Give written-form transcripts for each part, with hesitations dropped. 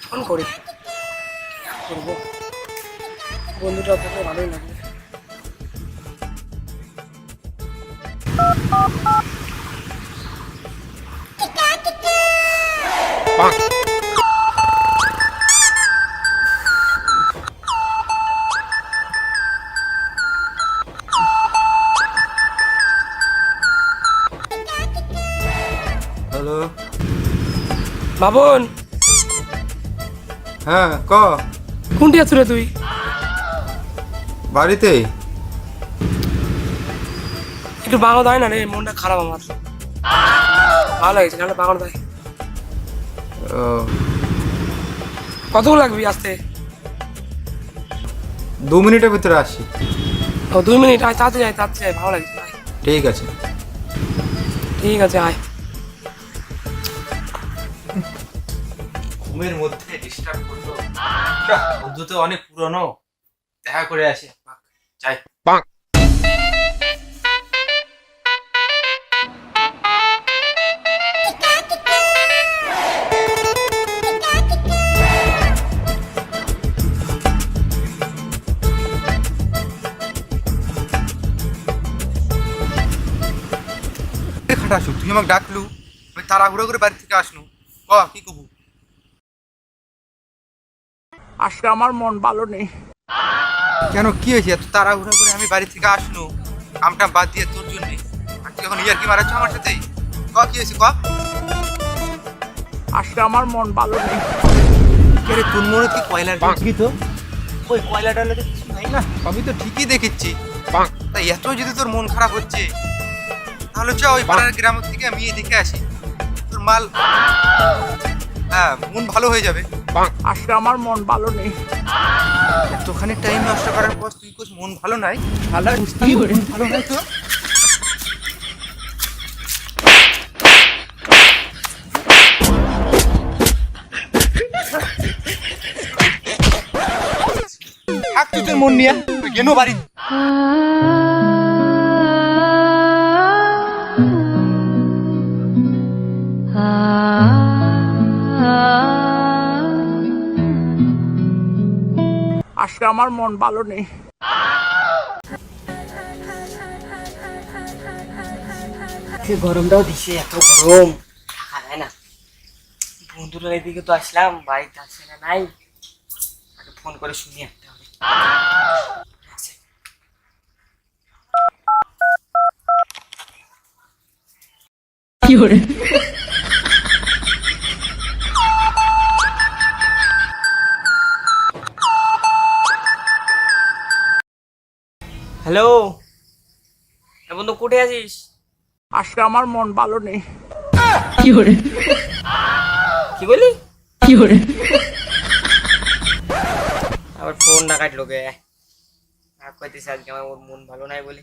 Phone করি, করবো বন্ধুটা থাকলে ভালোই লাগবে। হ্যালো, বাবন, হ্যাঁ ক। কোনটি আছো রে তুই? বাড়িতে। একটু বাগানো দেয় না রে, মনটা খারাপ আমার। ভালো লাগছে না বাগানো দেয়। ও, কতক্ষণ লাগবি আসতে? 2 মিনিটের ভিতরে আসি। ও 2 মিনিট, আয় তাড়াতাড়ি আয়, তাড়াতাড়ি আয়, ভালো লাগছে। আয়, ঠিক আছে। ঠিক আছে, আয়। ঘুমের মধ্যে ডিস্টার্ব করলো, বন্ধু তো অনেক পুরনো, দেখা করে আসি যাই। খাটাসু, তুই আমাকে ডাকলু, আমি তাড়াহুড়ো করে বাড়ি থেকে আসনু। ক কি কবু? আজকে আমার মন ভালো নেই। কেন, কি হয়েছে? এত তাড়াহুড়ো করে আমি বাড়ি থেকে আসনু কামটা বাদ দিয়ে তোর জন্য, আর তুই এখন ইয়ার কি মারাচ্ছ আমার সাথে? ক কি হয়েছে ক? আজকে আমার মন ভালো নেই। কে রে, তোর মনে কি কয়লার কি তো? ওই কয়লাটা তো কিছু নাই না, আমি তো ঠিকই দেখেছি। তাই এত যদি তোর মন খারাপ হচ্ছে, তাহলে চ ওই পাড়ার গ্রামের থেকে আমি দেখে আসি, তোর মাল হ্যাঁ মন ভালো হয়ে যাবে। আজকে আমার মন ভালো নেই। এতখানি টাইম নষ্ট করার পর তুই কোচ মন ভালো নাই? শালা বুঝতেই মন ভালো নাই তো? থাক তুই তোর মন নিয়ে, তুই কেন বাড়ি? আজকে আমার মন ভালো নেই। গরমটাও দিছে, এত গরম থাকা যায় না। বন্ধুরা এদিকে তো আসলাম, বাড়িতে আসে না নাই, ফোন করে শুনি একটা হবে। কি করে? হ্যালো বন্ধু, কোথায় আছিস? আজকে আমার মন ভালো নেই। কি করে? কি বলি? কি করে? আবার ফোন না কাটলো কে? কইতেছে আজকে আমার ওর মন ভালো নাই বলে।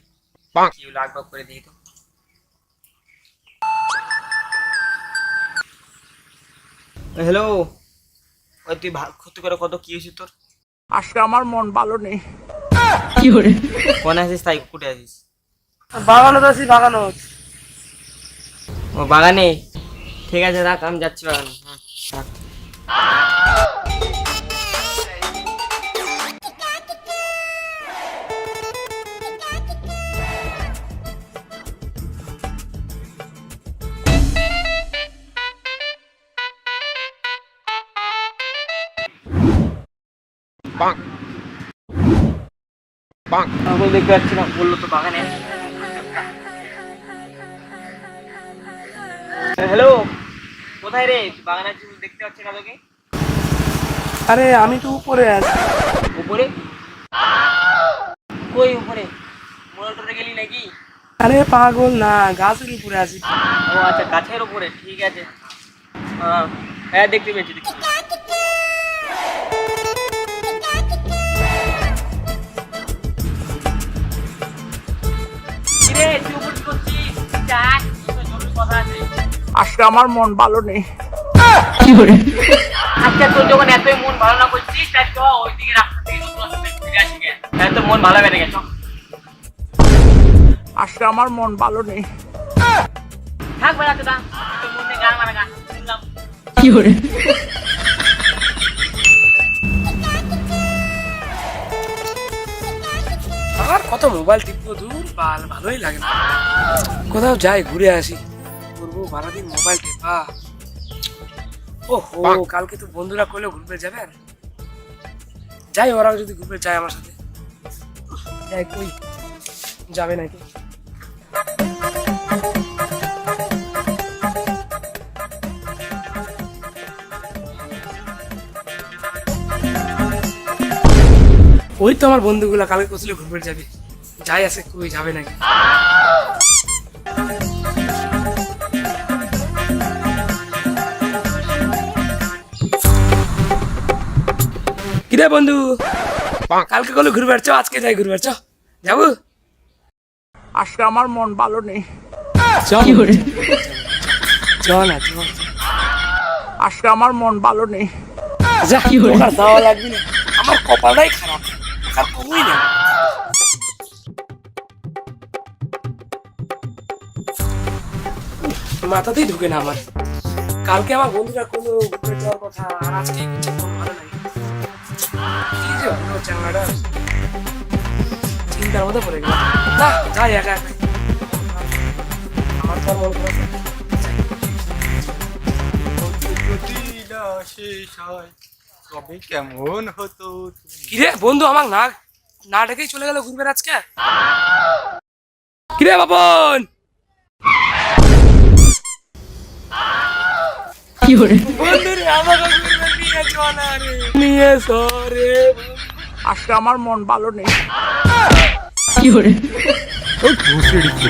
কি হলো, আগবাগ করে দিই তো। হ্যালো, ওই তুই ক্ষতি করে কত, কি হয়েছে তোর? আজকে আমার মন ভালো নেই। কি করে? কোন আছিস, তাই কোথায় আছিস? বাগানো আছি, বাগানো। ও বাগানে, ঠিক আছে রাখ, আমি যাচ্ছি বাগানে। হ্যাঁ রাখ। আমি দেখতে পাচ্ছি না, বললো তো বাগানে। হ্যালো, কোথায় রে? বাগানে আছিস, দেখতে পাচ্ছি না তোকে। আরে আমি তো উপরে আছি। উপরে? কই উপরে? মোটরে গেলি নাকি? আরে পাগল না, গাছের উপরে আছি। ও আচ্ছা, গাছের উপরে, ঠিক আছে। হ্যাঁ হ্যাঁ, দেখতে পেয়েছি, দেখতে পেয়েছি। কিরে, তুই উপরে কি করছিস? যাক, তোর জরুরি কথা আছে। আজকে আমার মন ভালো নেই। কি করে? আচ্ছা, তোর যখন এতই মন ভালো না করছিস, তাই তো ওইদিকে রাস্তা থেকে নতুন রাস্তা থেকে ফিরে আসি গে। তাই তো মন ভালো বেড়ে গেছে। আজকে আমার মন ভালো নেই। থাক বেড়া তোরা, তোর মনে গান মারা গান শুনলাম। আর কত মোবাইল টিপবো, দূর বাল ভালোই লাগে না। কোথাও যাই ঘুরে আসি, করবো সারাদিন মোবাইল টেপা। ওহো, কালকে তো বন্ধুরা করলে ঘুরতে যাবেন, যাই ওরাও যদি ঘুরতে যায় আমার সাথে। যাই কই যাবে নাকি? ওই তো আমার বন্ধুগুলা কালকে কোথাও ঘুরতে যাবে, যাই আছে কই যাবে নাকি? কিরে বন্ধু, কালকে কলে ঘুরবে চ, আজকে যাই ঘুরবে চ, যাবো? আজকে আমার মন ভালো নেই। চল চল না চল। আজকে আমার মন ভালো নেই। যা, তোর যাওয়া লাগবে না, আমার কপালটাই খারাপ, আর কমই না। মাথাতেই ঢুকে না আমার। কালকে আমার বন্ধুরা কোনো ঘুরতে যাওয়ার কথা, আর আজকে কিছু ভালো লাগে। কি যে হলো চাংলাটা, চিন্তার মধ্যে পড়ে গেল। না যাই একা একাই, আমার তো আর মন খারাপ না। যদি না শেষ হয় তবে কেমন হতো তুমি? কিরে বন্ধু, আমার না না ডেকেই চলে গেল ঘুরবে আজকে। কিরে বাপন, বন্ধু রে আমাকে ঘুরবে নিয়ে চল রে, নিয়ে সরে। আজকে আমার মন ভালো নেই। ও ঘুষে দিচ্ছে।